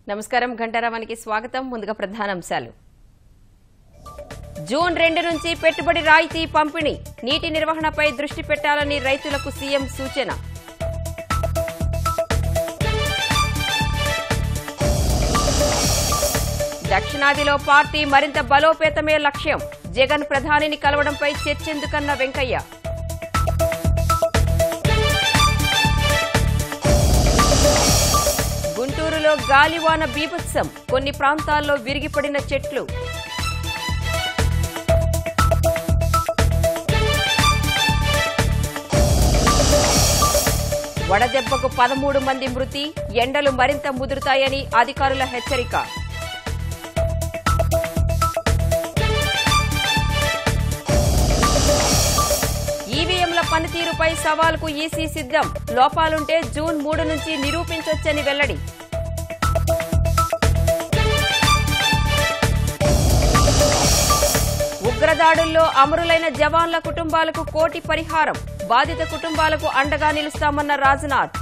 నమస్కారం గంటారావానికి స్వాగతం. ముందుగా ప్రధానాంశాలు. జూన్ 2 నుంచి పెట్టుబడి రాయితీ పంపిణీ, నీటి నిర్వహణపై దృష్టి పెట్టాలని రైతులకు సీఎం సూచన. దక్షిణాదిలో పార్టీ మరింత బలోపేతమే లక్ష్యం, జగన్ ప్రధానిని కలవడంపై చర్చెందుకన్న వెంకయ్య. గుంటూరులో గాలివాన బీభత్సం, కొన్ని ప్రాంతాల్లో విరిగిపడిన చెట్లు. వడదెబ్బకు 13 మంది మృతి, ఎండలు మరింత ముదురుతాయని అధికారుల హెచ్చరిక. ఈవీఎంల పనితీరుపై సవాలుకు ఈసీ సిద్ధం, లోపాలుంటే జూన్ 3 నుంచి నిరూపించొచ్చని వెల్లడి. ఉగ్రదాడుల్లో అమరులైన జవాన్ల కుటుంబాలకు 1 కోటి పరిహారం, బాధిత కుటుంబాలకు అండగా నిలుస్తామన్న రాజ్నాథ్.